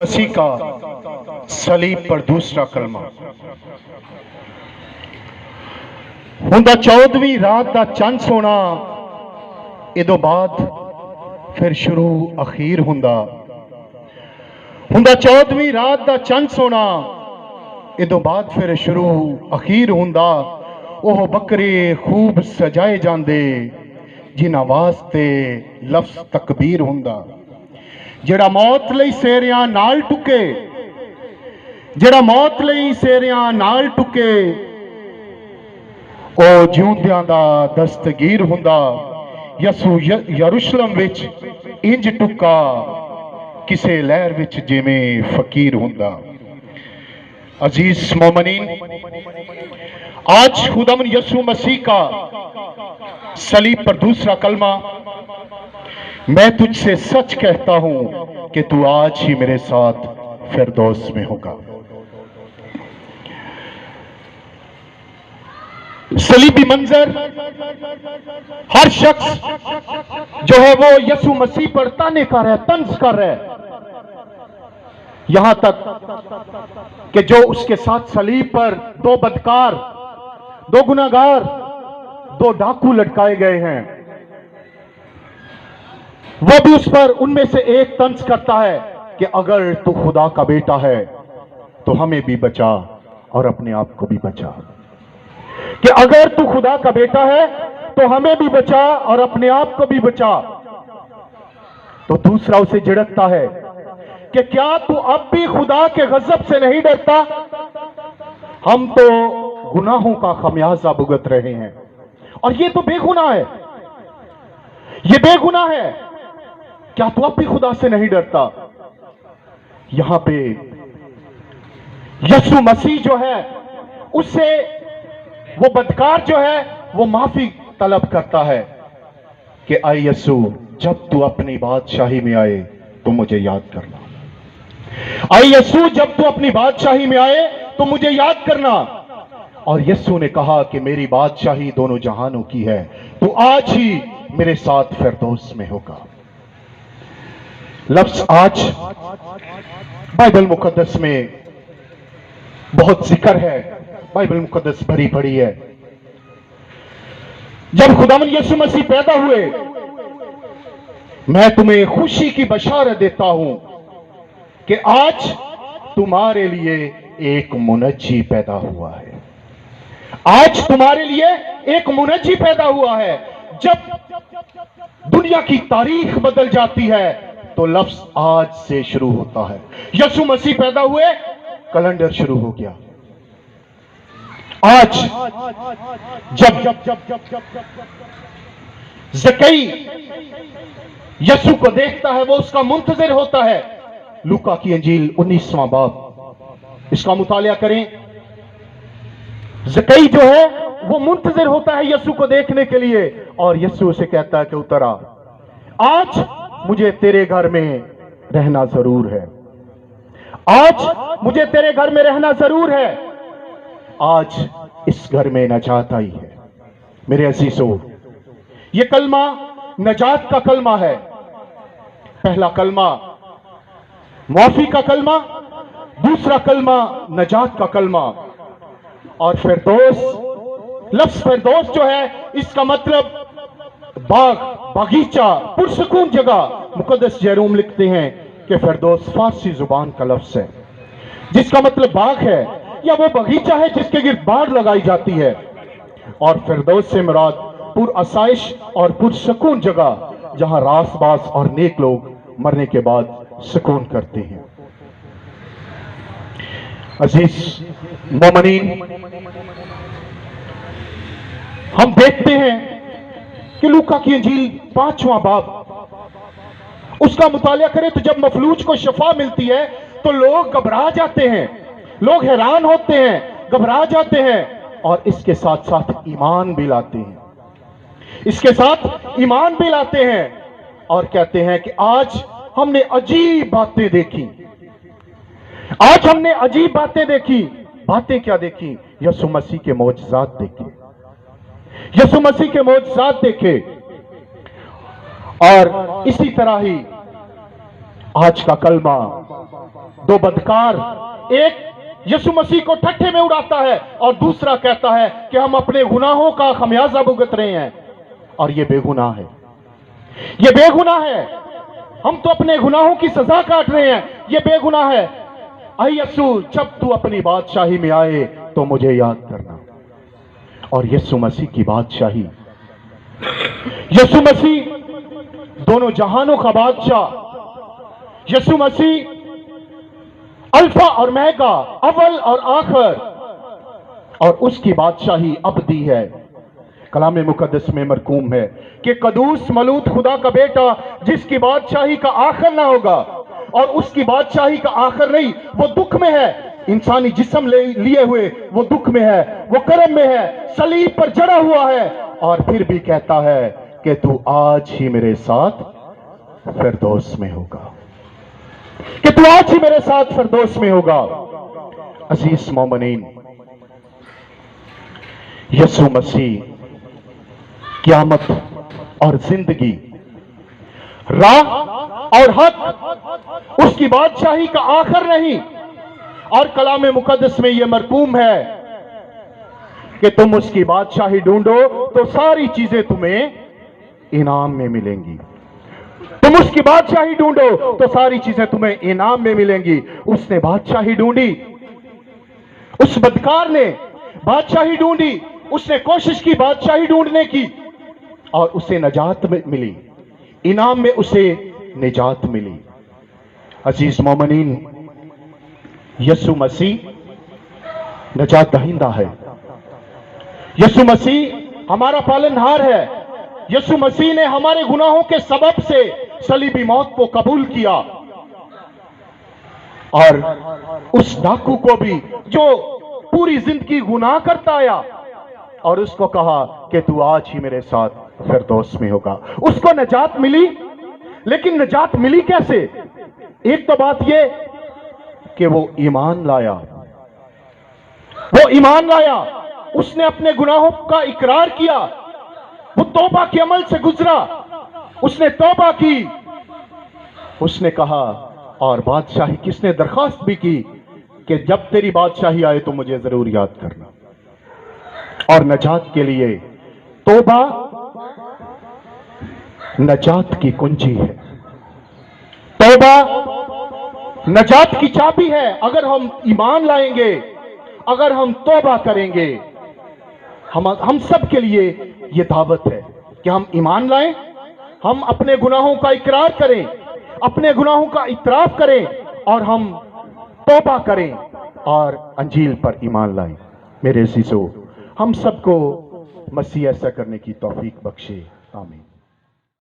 मसीह का सलीब पर दूसरा कलमा हुंदा 14ਵੀਂ रात का चंद सोना इदों बाद फिर शुरू अखीर हुंदा 14ਵੀਂ रात का चंद सोना इदों बाद फिर शुरू अखीर हुंदा। ओह बकरे खूब सजाए जांदे जिन्हां वास्ते लफ्ज़ तकबीर हुंदा। जेड़ा मौत लई सेरियां नाल टुके, जेड़ा मौत लई सेरियां नाल टुके ओ जिउंदियां दा दस्तगीर हुंदा। यसू यरूशलेम विच इंज टुका किसे लहर विच जिवें फकीर हुंदा। अजीज मोमिनीन, आज खुदावन यसू मसीह का सलीब पर दूसरा कलमा, मैं तुझसे सच कहता हूं कि तू आज ही मेरे साथ फिरदौस में होगा। सलीबी मंजर हर शख्स जो है वो यसू मसीह पर ताने कर रहा है, तंज कर रहा है, यहां तक कि जो उसके साथ सलीब पर दो बदकार, दो गुनाहगार, दो डाकू लटकाए गए हैं, वो भी उस पर उनमें से एक तंज करता है कि अगर तू खुदा का बेटा है तो हमें भी बचा और अपने आप को भी बचा। कि अगर तू खुदा का बेटा है तो हमें भी बचा और अपने आप को भी बचा। तो दूसरा उसे झिड़कता है कि क्या तू अब भी खुदा के गजब से नहीं डरता? हम तो गुनाहों का खमियाजा भुगत रहे हैं और ये तो बेगुनाह है, ये बेगुनाह है, क्या तू अब भी खुदा से नहीं डरता? यहां पे यसू मसीह जो है उससे वो बदकार जो है वो माफी तलब करता है कि आई यसू, जब तू अपनी बादशाही में आए तो मुझे याद करना। आई यसू, जब तू अपनी बादशाही में आए तो मुझे याद करना। और यसू ने कहा कि मेरी बादशाही दोनों जहानों की है, तू आज ही मेरे साथ फिरदौस में होगा। लफ्ज आज बाइबल मुकद्दस में बहुत जिक्र है, बाइबल मुकद्दस भरी पड़ी है। जब खुदावन यीशु मसीह पैदा हुए, मैं तुम्हें खुशी की बशारत देता हूं कि आज तुम्हारे लिए एक मुनज्जी पैदा हुआ है। आज तुम्हारे लिए एक मुनज्जी पैदा हुआ है। जब दुनिया की तारीख बदल जाती है तो लफ्ज आज से शुरू होता है। यीशु मसीह पैदा हुए, कैलेंडर शुरू हो गया। आज जब ज़कई यीशु को देखता है, वो उसका मुंतजिर होता है। लूका की इंजील 19वां बाब, इसका मुतालिया करें। ज़कई जो है वो मुंतजिर होता है यीशु को देखने के लिए, और यीशु उसे कहता है कि उतरा, आज मुझे तेरे घर में रहना जरूर है, आज मुझे तेरे घर में रहना जरूर है, आज इस घर में नजात आई है। मेरे अजीजों, ये कलमा नजात का कलमा है। पहला कलमा माफी का कलमा, दूसरा कलमा नजात का कलमा। और फिरदौस, लफ्ज फिरदौस जो है इसका मतलब बाग, बगीचा, पुरसकून जगह। मुकद्दस जेरूम लिखते हैं कि फिरदौस फारसी जुबान का लफ्ज है जिसका मतलब बाग है या वो बगीचा है जिसके गिर्द बाड़ लगाई जाती है। और फिरदौस से मुराद पुरअसाइश और पुरसकून जगह जहां रासबास और नेक लोग मरने के बाद सुकून करते हैं। अजीज मोमिनीन, हम देखते हैं कि लूका की इंजील 5वां बाब, उसका मुतालिया करें तो जब मफलूज को शफा मिलती है तो लोग घबरा जाते हैं, लोग हैरान होते हैं, घबरा जाते हैं, और इसके साथ साथ ईमान भी लाते हैं, इसके साथ ईमान भी लाते हैं और कहते हैं कि आज हमने अजीब बातें देखी, आज हमने अजीब बातें देखी। बातें क्या देखी? यीशु मसीह के मौजज़ात देखे, यीशु मसीह के मौजज़ात देखे। और इसी तरह ही आज का कलमा दो बदकार, एक यीशु मसीह को ठट्ठे में उड़ाता है और दूसरा कहता है कि हम अपने गुनाहों का खमियाजा भुगत रहे हैं और ये बेगुनाह है, ये बेगुनाह है, हम तो अपने गुनाहों की सजा काट रहे हैं, ये बेगुनाह है। ऐ यीशु, जब तू अपनी बादशाही में आए तो मुझे याद करना। और यीशु मसीह की बादशाही, यीशु मसीह दोनों जहानों का बादशाह, यीशु मसीह अल्फा और मेगा, अव्वल और आखिर, और उसकी बादशाही अबदी है। कलाम मुकद्दस में मरकूम है कि कदूस मलूत खुदा का बेटा जिसकी बादशाही का आखिर ना होगा, और उसकी बादशाही का आखिर नहीं, वो दुख में है, इंसानी जिस्म लिए हुए वो दुख में है, वो कर्म में है, सलीब पर जड़ा हुआ है, और फिर भी कहता है कि तू आज ही मेरे साथ फिरदौस में होगा, कि तू आज ही मेरे साथ फिरदौस में होगा। अजीज मोमिनीन, यीशु मसीह क़यामत और जिंदगी, राह और हक, उसकी बादशाही का आखिर नहीं। और कलाम मुकद्दस में यह मरकूम है कि तुम उसकी बादशाही ढूंढो तो सारी चीजें तुम्हें इनाम में मिलेंगी। तुम उसकी बादशाही ढूंढो तो सारी चीजें तुम्हें इनाम में मिलेंगी। उसने बादशाही ढूंढी, उस बदकार ने बादशाही ढूंढी, उसने कोशिश की बादशाही ढूंढने की, और उसे नजात मिली, इनाम में उसे निजात मिली। अजीज मोमिनीन, यीशु मसीह नजात दहिंदा है, यीशु मसीह हमारा पालनहार है। यीशु मसीह ने हमारे गुनाहों के सबब से सलीबी मौत को कबूल किया, और उस डाकू को भी जो पूरी जिंदगी गुनाह करता आया, और उसको कहा कि तू आज ही मेरे साथ फिरदौस में होगा। उसको नजात मिली, लेकिन नजात मिली कैसे? एक तो बात यह कि वो ईमान लाया, वो ईमान लाया, उसने अपने गुनाहों का इकरार किया, वो तौबा के अमल से गुजरा, उसने तौबा की, उसने कहा, और बादशाही किसने दरखास्त भी की कि जब तेरी बादशाही आए तो मुझे जरूर याद करना। और नजात के लिए तौबा नजात की कुंजी है, तौबा नजात की चाबी है। अगर हम ईमान लाएंगे, अगर हम तौबा करेंगे, हम सब के लिए यह दावत है कि हम ईमान लाएं, हम अपने गुनाहों का इकरार करें, अपने गुनाहों का इतराफ करें, और हम तौबा करें और अंजील पर ईमान लाएं। मेरे अज़ीज़ों, हम सबको मसीह ऐसा करने की तौफीक बख्शे। आमीन।